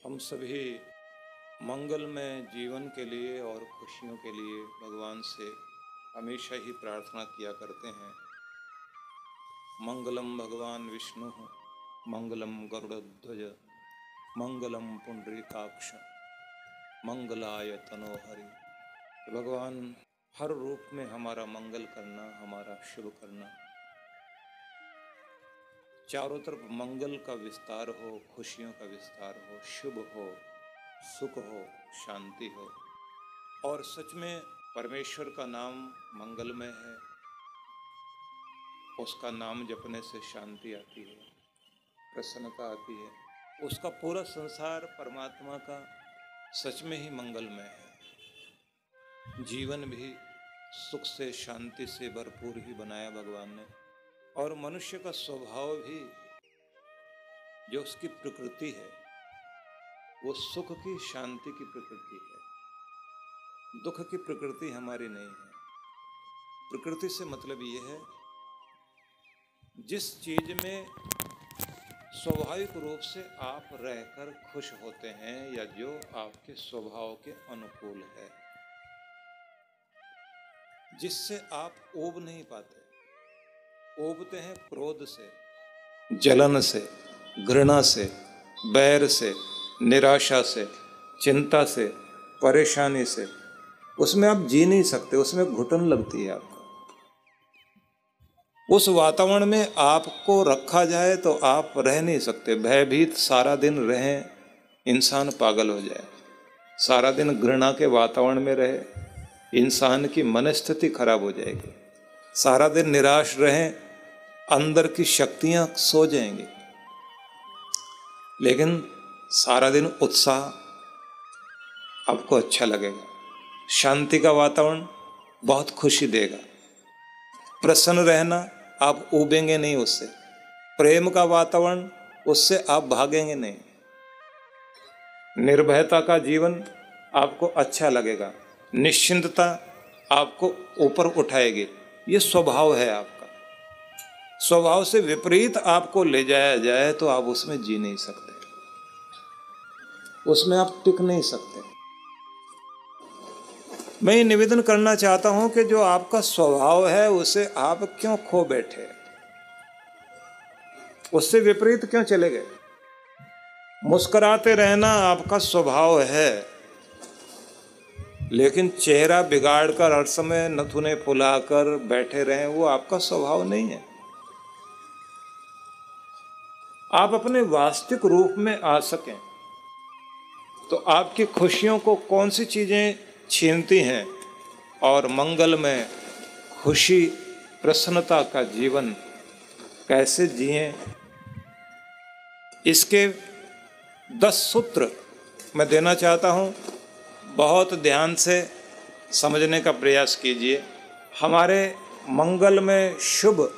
हम सभी मंगलमय जीवन के लिए और खुशियों के लिए भगवान से हमेशा ही प्रार्थना किया करते हैं। मंगलम भगवान विष्णु, मंगलम गरुड़ध्वज, मंगलम पुंडरीकाक्ष, मंगलाय तनोहरि। भगवान हर रूप में हमारा मंगल करना, हमारा शुभ करना, चारों तरफ मंगल का विस्तार हो, खुशियों का विस्तार हो, शुभ हो, सुख हो, शांति हो। और सच में परमेश्वर का नाम मंगलमय है। उसका नाम जपने से शांति आती है, प्रसन्नता आती है। उसका पूरा संसार परमात्मा का सच में ही मंगलमय है। जीवन भी सुख से, शांति से भरपूर ही बनाया भगवान ने। और मनुष्य का स्वभाव भी, जो उसकी प्रकृति है, वो सुख की, शांति की प्रकृति है। दुख की प्रकृति हमारी नहीं है। प्रकृति से मतलब ये है, जिस चीज में स्वाभाविक रूप से आप रहकर खुश होते हैं या जो आपके स्वभाव के अनुकूल है, जिससे आप ऊब नहीं पाते। ऊबते हैं क्रोध से, जलन से, घृणा से, बैर से, निराशा से, चिंता से, परेशानी से। उसमें आप जी नहीं सकते, उसमें घुटन लगती है आपको। उस वातावरण में आपको रखा जाए तो आप रह नहीं सकते। भयभीत सारा दिन रहें, इंसान पागल हो जाए। सारा दिन घृणा के वातावरण में रहे, इंसान की मनस्थिति खराब हो जाएगी। सारा दिन निराश रहें, अंदर की शक्तियां सो जाएंगी। लेकिन सारा दिन उत्साह, आपको अच्छा लगेगा। शांति का वातावरण बहुत खुशी देगा। प्रसन्न रहना, आप ऊबेंगे नहीं उससे। प्रेम का वातावरण, उससे आप भागेंगे नहीं। निर्भयता का जीवन आपको अच्छा लगेगा। निश्चिंतता आपको ऊपर उठाएगी। ये स्वभाव है आपका। स्वभाव से विपरीत आपको ले जाया जाए तो आप उसमें जी नहीं सकते, उसमें आप टिक नहीं सकते। मैं ये निवेदन करना चाहता हूं कि जो आपका स्वभाव है उसे आप क्यों खो बैठे, उससे विपरीत क्यों चले गए। मुस्कुराते रहना आपका स्वभाव है, लेकिन चेहरा बिगाड़कर हर समय नथुने फुलाकर बैठे रहें, वो आपका स्वभाव नहीं है। आप अपने वास्तविक रूप में आ सकें तो आपकी खुशियों को कौन सी चीजें छीनती हैं, और मंगलमय, खुशी, प्रसन्नता का जीवन कैसे जिएं, इसके 10 सूत्र मैं देना चाहता हूं। बहुत ध्यान से समझने का प्रयास कीजिए। हमारे मंगलमय शुभ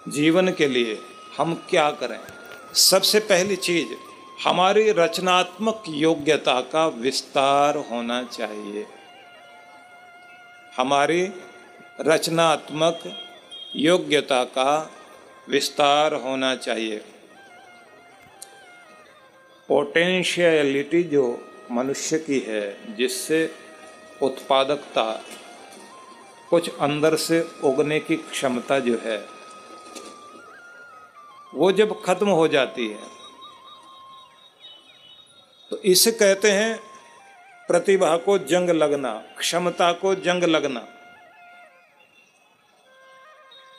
जीवन के लिए हम क्या करें। सबसे पहली चीज, हमारी रचनात्मक योग्यता का विस्तार होना चाहिए। हमारी रचनात्मक योग्यता का विस्तार होना चाहिए। पोटेंशियलिटी जो मनुष्य की है, जिससे उत्पादकता, कुछ अंदर से उगने की क्षमता जो है, वो जब खत्म हो जाती है तो इसे कहते हैं प्रतिभा को जंग लगना, क्षमता को जंग लगना,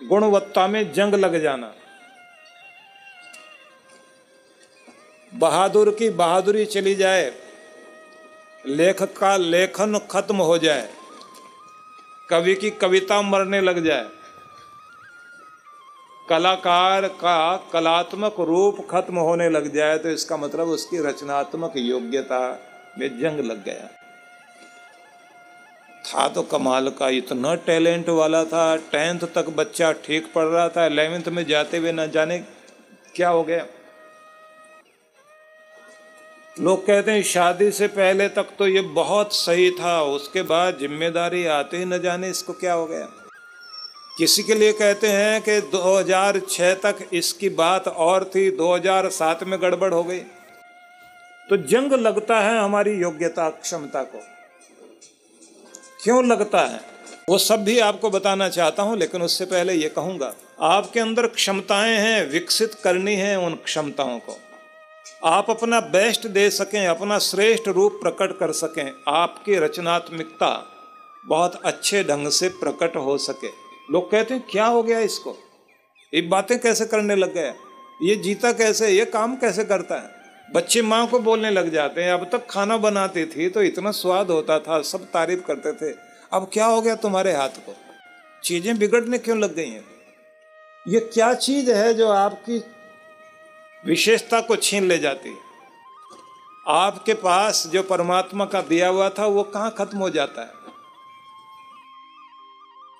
गुणवत्ता में जंग लग जाना। बहादुर की बहादुरी चली जाए, लेखक का लेखन खत्म हो जाए, कवि की कविता मरने लग जाए, कलाकार का कलात्मक रूप खत्म होने लग जाए, तो इसका मतलब उसकी रचनात्मक योग्यता में जंग लग गया। था तो कमाल का, इतना टैलेंट वाला था, 10th तक बच्चा ठीक पढ़ रहा था, 11th में जाते हुए न जाने क्या हो गया। लोग कहते हैं शादी से पहले तक तो ये बहुत सही था, उसके बाद जिम्मेदारी आते ही न जाने इसको क्या हो गया। किसी के लिए कहते हैं कि 2006 तक इसकी बात और थी, 2007 में गड़बड़ हो गई। तो जंग लगता है हमारी योग्यता क्षमता को। क्यों लगता है वो सब भी आपको बताना चाहता हूं, लेकिन उससे पहले ये कहूंगा, आपके अंदर क्षमताएं हैं, विकसित करनी है उन क्षमताओं को। आप अपना बेस्ट दे सकें, अपना श्रेष्ठ रूप प्रकट कर सकें, आपकी रचनात्मकता बहुत अच्छे ढंग से प्रकट हो सके। लोग कहते हैं क्या हो गया इसको, ये बातें कैसे करने लग गया, ये जीता कैसे, ये काम कैसे करता है। बच्चे माँ को बोलने लग जाते हैं, अब तक खाना बनाती थी तो इतना स्वाद होता था, सब तारीफ करते थे, अब क्या हो गया तुम्हारे हाथ को, चीजें बिगड़ने क्यों लग गई हैं। ये क्या चीज है जो आपकी विशेषता को छीन ले जाती है। आपके पास जो परमात्मा का दिया हुआ था वो कहाँ खत्म हो जाता है।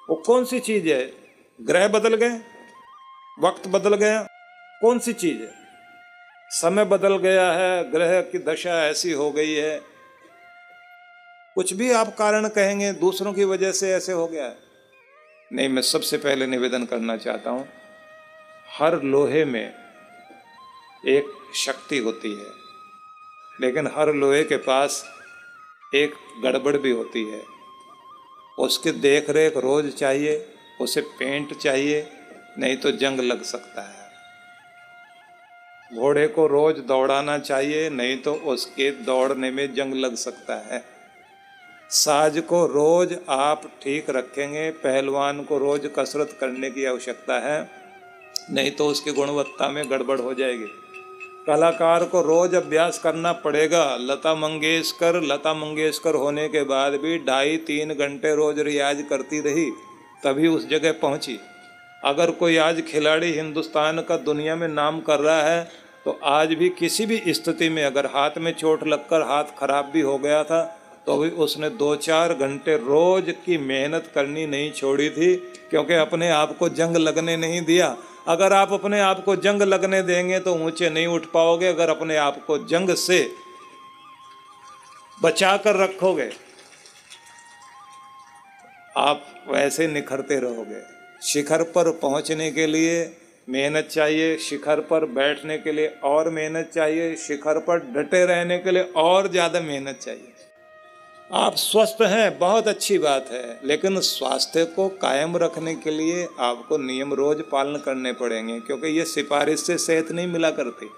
वो कौन सी चीज है। ग्रह बदल गए, वक्त बदल गया, कौन सी चीज है। समय बदल गया है, ग्रह की दशा ऐसी हो गई है, कुछ भी आप कारण कहेंगे, दूसरों की वजह से ऐसे हो गया है। नहीं, मैं सबसे पहले निवेदन करना चाहता हूं, हर लोहे में एक शक्ति होती है, लेकिन हर लोहे के पास एक गड़बड़ भी होती है। उसकी देख रेख रोज चाहिए, उसे पेंट चाहिए, नहीं तो जंग लग सकता है। घोड़े को रोज दौड़ाना चाहिए, नहीं तो उसके दौड़ने में जंग लग सकता है। साज को रोज आप ठीक रखेंगे, पहलवान को रोज कसरत करने की आवश्यकता है, नहीं तो उसकी गुणवत्ता में गड़बड़ हो जाएगी। कलाकार को रोज अभ्यास करना पड़ेगा। लता मंगेशकर होने के बाद भी 2.5-3 घंटे रोज रियाज करती रही, तभी उस जगह पहुंची। अगर कोई आज खिलाड़ी हिंदुस्तान का दुनिया में नाम कर रहा है, तो आज भी किसी भी स्थिति में अगर हाथ में चोट लगकर हाथ खराब भी हो गया था, तो भी उसने 2-4 घंटे रोज की मेहनत करनी नहीं छोड़ी थी, क्योंकि अपने आप को जंग लगने नहीं दिया। अगर आप अपने आप को जंग लगने देंगे तो ऊंचे नहीं उठ पाओगे। अगर अपने आप को जंग से बचा कर रखोगे, आप वैसे निखरते रहोगे। शिखर पर पहुंचने के लिए मेहनत चाहिए, शिखर पर बैठने के लिए और मेहनत चाहिए, शिखर पर डटे रहने के लिए और ज़्यादा मेहनत चाहिए। आप स्वस्थ हैं, बहुत अच्छी बात है, लेकिन स्वास्थ्य को कायम रखने के लिए आपको नियम रोज पालन करने पड़ेंगे, क्योंकि ये सिफारिश से सेहत नहीं मिला करती।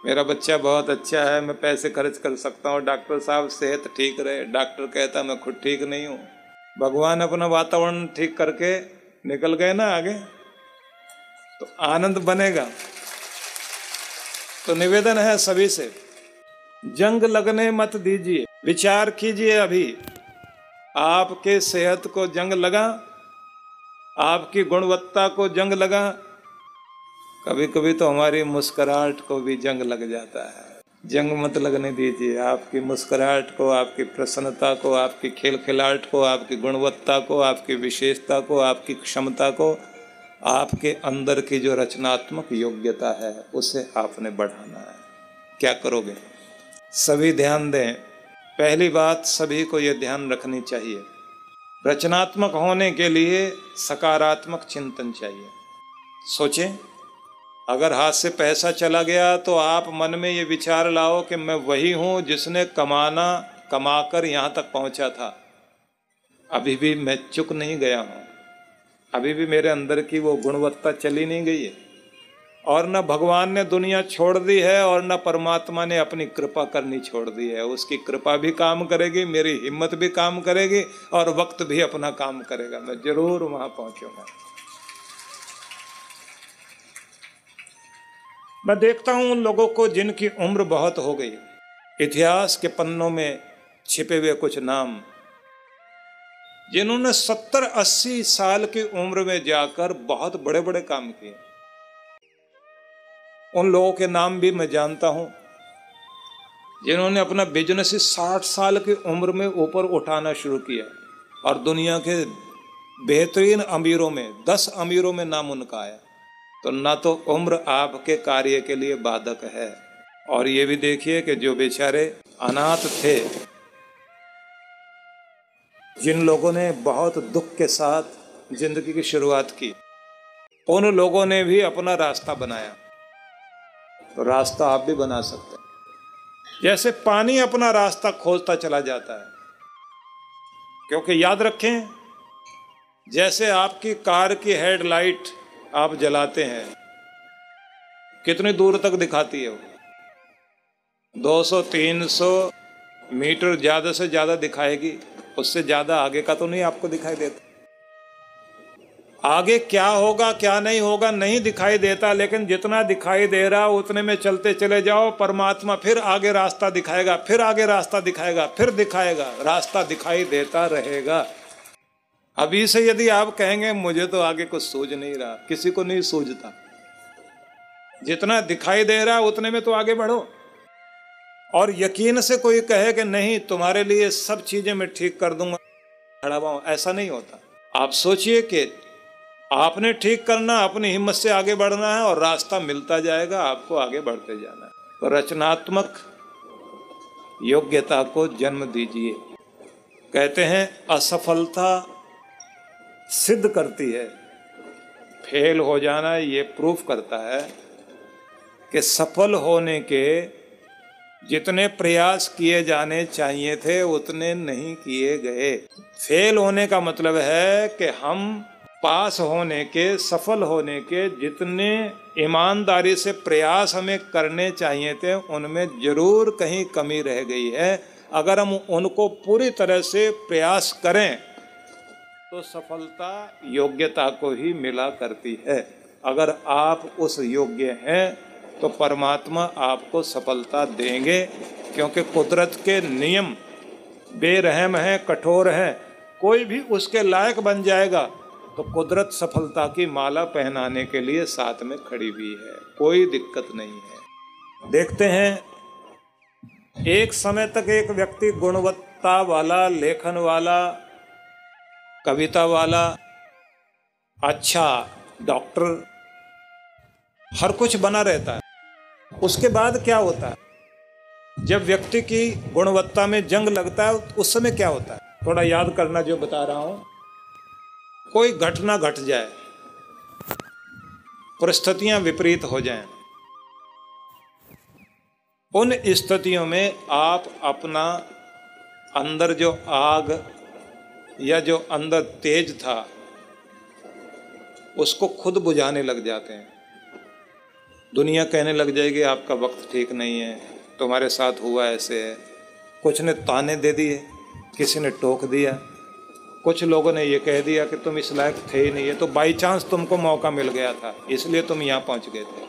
मेरा बच्चा बहुत अच्छा है, मैं पैसे खर्च कर सकता हूँ, डॉक्टर साहब सेहत ठीक रहे, डॉक्टर कहता मैं खुद ठीक नहीं हूँ। भगवान अपना वातावरण ठीक करके निकल गए ना आगे, तो आनंद बनेगा। तो निवेदन है सभी से, जंग लगने मत दीजिए। विचार कीजिए, अभी आपके सेहत को जंग लगा, आपकी गुणवत्ता को जंग लगा, कभी कभी तो हमारी मुस्कुराहट को भी जंग लग जाता है। जंग मत लगने दीजिए। आपकी मुस्कुराहट को, आपकी प्रसन्नता को, आपकी खिलखिलाहट को, आपकी गुणवत्ता को, आपकी विशेषता को, आपकी क्षमता को, आपके अंदर की जो रचनात्मक योग्यता है, उसे आपने बढ़ाना है। क्या करोगे? सभी ध्यान दें। पहली बात सभी को ये ध्यान रखनी चाहिए, रचनात्मक होने के लिए सकारात्मक चिंतन चाहिए। सोचें, अगर हाथ से पैसा चला गया तो आप मन में ये विचार लाओ कि मैं वही हूँ जिसने कमाकर यहाँ तक पहुँचा था। अभी भी मैं चुक नहीं गया हूँ, अभी भी मेरे अंदर की वो गुणवत्ता चली नहीं गई है। और न भगवान ने दुनिया छोड़ दी है और न परमात्मा ने अपनी कृपा करनी छोड़ दी है। उसकी कृपा भी काम करेगी, मेरी हिम्मत भी काम करेगी और वक्त भी अपना काम करेगा। मैं जरूर वहां पहुंचूंगा। मैं देखता हूं उन लोगों को जिनकी उम्र बहुत हो गई, इतिहास के पन्नों में छिपे हुए कुछ नाम, जिन्होंने 70-80 साल की उम्र में जाकर बहुत बड़े बड़े काम किए। उन लोगों के नाम भी मैं जानता हूं जिन्होंने अपना बिजनेस 60 साल की उम्र में ऊपर उठाना शुरू किया और दुनिया के बेहतरीन अमीरों में 10 अमीरों में नाम उनका आया। तो ना तो उम्र आपके कार्य के लिए बाधक है। और ये भी देखिए कि जो बेचारे अनाथ थे, जिन लोगों ने बहुत दुख के साथ जिंदगी की शुरुआत की, उन लोगों ने भी अपना रास्ता बनाया। तो रास्ता आप भी बना सकते हैं। जैसे पानी अपना रास्ता खोजता चला जाता है, क्योंकि याद रखें, जैसे आपकी कार की हेडलाइट आप जलाते हैं, कितनी दूर तक दिखाती है वो? 200-300 मीटर ज्यादा से ज्यादा दिखाएगी, उससे ज्यादा आगे का तो नहीं आपको दिखाई देता। आगे क्या होगा क्या नहीं होगा नहीं दिखाई देता, लेकिन जितना दिखाई दे रहा उतने में चलते चले जाओ। परमात्मा फिर आगे रास्ता दिखाएगा, फिर आगे रास्ता दिखाएगा, फिर दिखाएगा, रास्ता दिखाई देता रहेगा। अभी से यदि आप कहेंगे मुझे तो आगे कुछ सूझ नहीं रहा, किसी को नहीं सूझता। जितना दिखाई दे रहा उतने में तो आगे बढ़ो। और यकीन से कोई कहे कि नहीं तुम्हारे लिए सब चीजें मैं ठीक कर दूंगा, खड़ा हुआ, ऐसा नहीं होता। आप सोचिए कि आपने ठीक करना, अपनी हिम्मत से आगे बढ़ना है और रास्ता मिलता जाएगा, आपको आगे बढ़ते जाना है। तो रचनात्मक योग्यता को जन्म दीजिए। कहते हैं असफलता सिद्ध करती है, फेल हो जाना ये प्रूफ करता है कि सफल होने के जितने प्रयास किए जाने चाहिए थे उतने नहीं किए गए। फेल होने का मतलब है कि हम पास होने के, सफल होने के जितने ईमानदारी से प्रयास हमें करने चाहिए थे उनमें जरूर कहीं कमी रह गई है। अगर हम उनको पूरी तरह से प्रयास करें तो सफलता योग्यता को ही मिला करती है। अगर आप उस योग्य हैं तो परमात्मा आपको सफलता देंगे, क्योंकि कुदरत के नियम बेरहम हैं, कठोर हैं। कोई भी उसके लायक बन जाएगा तो कुदरत सफलता की माला पहनाने के लिए साथ में खड़ी हुई है, कोई दिक्कत नहीं है। देखते हैं, एक समय तक एक व्यक्ति गुणवत्ता वाला, लेखन वाला, कविता वाला, अच्छा डॉक्टर, हर कुछ बना रहता है। उसके बाद क्या होता है? जब व्यक्ति की गुणवत्ता में जंग लगता है उस समय क्या होता है? थोड़ा याद करना जो बता रहा हूं। कोई घटना घट जाए, परिस्थितियां विपरीत हो जाएं, उन स्थितियों में आप अपना अंदर जो आग या जो अंदर तेज था उसको खुद बुझाने लग जाते हैं। दुनिया कहने लग जाएगी आपका वक्त ठीक नहीं है, तुम्हारे साथ हुआ ऐसे है। कुछ ने ताने दे दिए, किसी ने टोक दिया, कुछ लोगों ने ये कह दिया कि तुम इस लायक थे ही नहीं है, तो बाई चांस तुमको मौका मिल गया था इसलिए तुम यहाँ पहुँच गए थे।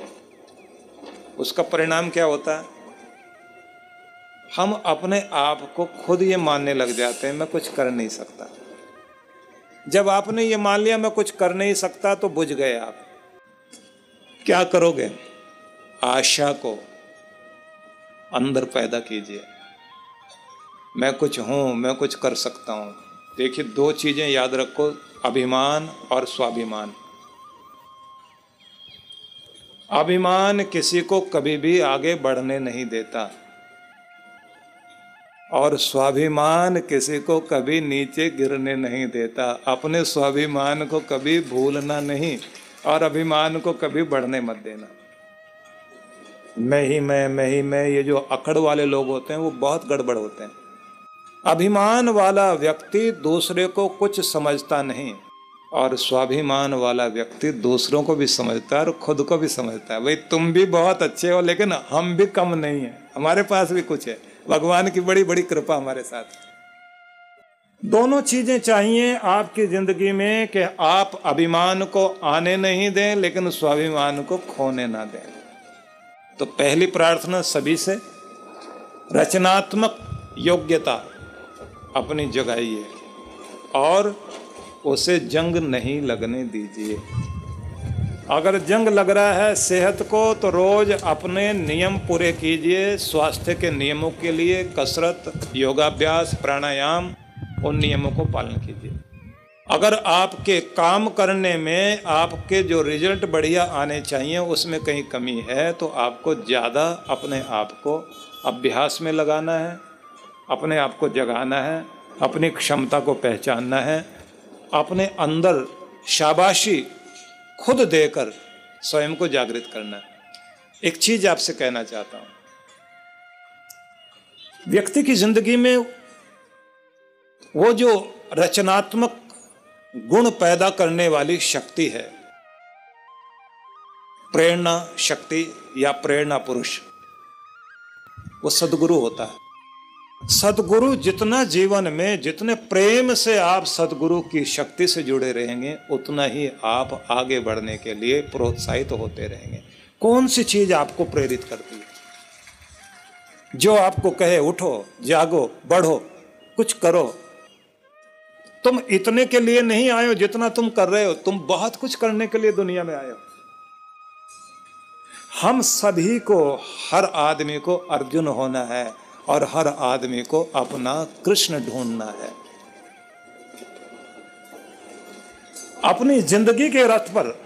उसका परिणाम क्या होता है? हम अपने आप को खुद ये मानने लग जाते हैं मैं कुछ कर नहीं सकता। जब आपने ये मान लिया मैं कुछ कर नहीं सकता तो बुझ गए आप। क्या करोगे? आशा को अंदर पैदा कीजिए, मैं कुछ हूं, मैं कुछ कर सकता हूं। देखिए, दो चीजें याद रखो, अभिमान और स्वाभिमान। अभिमान किसी को कभी भी आगे बढ़ने नहीं देता और स्वाभिमान किसी को कभी नीचे गिरने नहीं देता। अपने स्वाभिमान को कभी भूलना नहीं और अभिमान को कभी बढ़ने मत देना। मैं ही मैं, ये जो अकड़ वाले लोग होते हैं वो बहुत गड़बड़ होते हैं। अभिमान वाला व्यक्ति दूसरे को कुछ समझता नहीं और स्वाभिमान वाला व्यक्ति दूसरों को भी समझता है और खुद को भी समझता है। भाई तुम भी बहुत अच्छे हो लेकिन हम भी कम नहीं है, हमारे पास भी कुछ है। भगवान की बड़ी बड़ी कृपा हमारे साथ। दोनों चीजें चाहिए आपकी जिंदगी में कि आप अभिमान को आने नहीं दें लेकिन स्वाभिमान को खोने ना दें। तो पहली प्रार्थना सभी से, रचनात्मक योग्यता अपनी जगाइए और उसे जंग नहीं लगने दीजिए। अगर जंग लग रहा है सेहत को तो रोज अपने नियम पूरे कीजिए। स्वास्थ्य के नियमों के लिए कसरत, योगाभ्यास, प्राणायाम, उन नियमों को पालन कीजिए। अगर आपके काम करने में आपके जो रिजल्ट बढ़िया आने चाहिए उसमें कहीं कमी है तो आपको ज़्यादा अपने आप को अभ्यास में लगाना है, अपने आप को जगाना है, अपनी क्षमता को पहचानना है, अपने अंदर शाबाशी खुद देकर स्वयं को जागृत करना है। एक चीज़ आपसे कहना चाहता हूँ, व्यक्ति की जिंदगी में वो जो रचनात्मक गुण पैदा करने वाली शक्ति है, प्रेरणा शक्ति या प्रेरणा पुरुष, वो सद्गुरु होता है। सद्गुरु जितना जीवन में, जितने प्रेम से आप सद्गुरु की शक्ति से जुड़े रहेंगे, उतना ही आप आगे बढ़ने के लिए प्रोत्साहित होते रहेंगे। कौन सी चीज आपको प्रेरित करती है? जो आपको कहे उठो, जागो, बढ़ो, कुछ करो। तुम इतने के लिए नहीं आए हो जितना तुम कर रहे हो, तुम बहुत कुछ करने के लिए दुनिया में आए हो। हम सभी को, हर आदमी को अर्जुन होना है और हर आदमी को अपना कृष्ण ढूंढना है। अपनी जिंदगी के रथ पर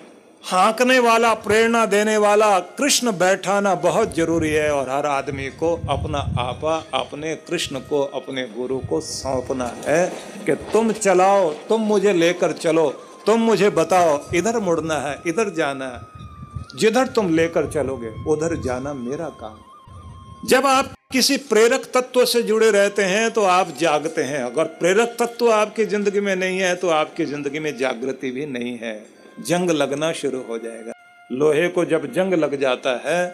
हाँकने वाला, प्रेरणा देने वाला कृष्ण बैठाना बहुत जरूरी है और हर आदमी को अपना आपा, अपने कृष्ण को, अपने गुरु को सौंपना है कि तुम चलाओ, तुम मुझे लेकर चलो, तुम मुझे बताओ इधर मुड़ना है, इधर जाना है। जिधर तुम लेकर चलोगे उधर जाना मेरा काम। जब आप किसी प्रेरक तत्व से जुड़े रहते हैं तो आप जागते हैं। अगर प्रेरक तत्व आपकी जिंदगी में नहीं है तो आपकी जिंदगी में जागृति भी नहीं है। जंग लगना शुरू हो जाएगा। लोहे को जब जंग लग जाता है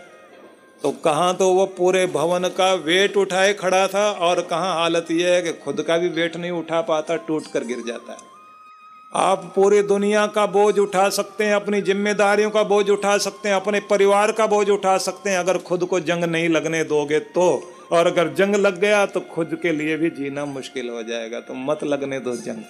तो कहाँ तो वो पूरे भवन का वेट उठाए खड़ा था और कहाँ हालत यह है कि खुद का भी वेट नहीं उठा पाता, टूट कर गिर जाता है। आप पूरी दुनिया का बोझ उठा सकते हैं, अपनी जिम्मेदारियों का बोझ उठा सकते हैं, अपने परिवार का बोझ उठा सकते हैं, अगर खुद को जंग नहीं लगने दोगे तो। और अगर जंग लग गया तो खुद के लिए भी जीना मुश्किल हो जाएगा। तो मत लगने दो जंग।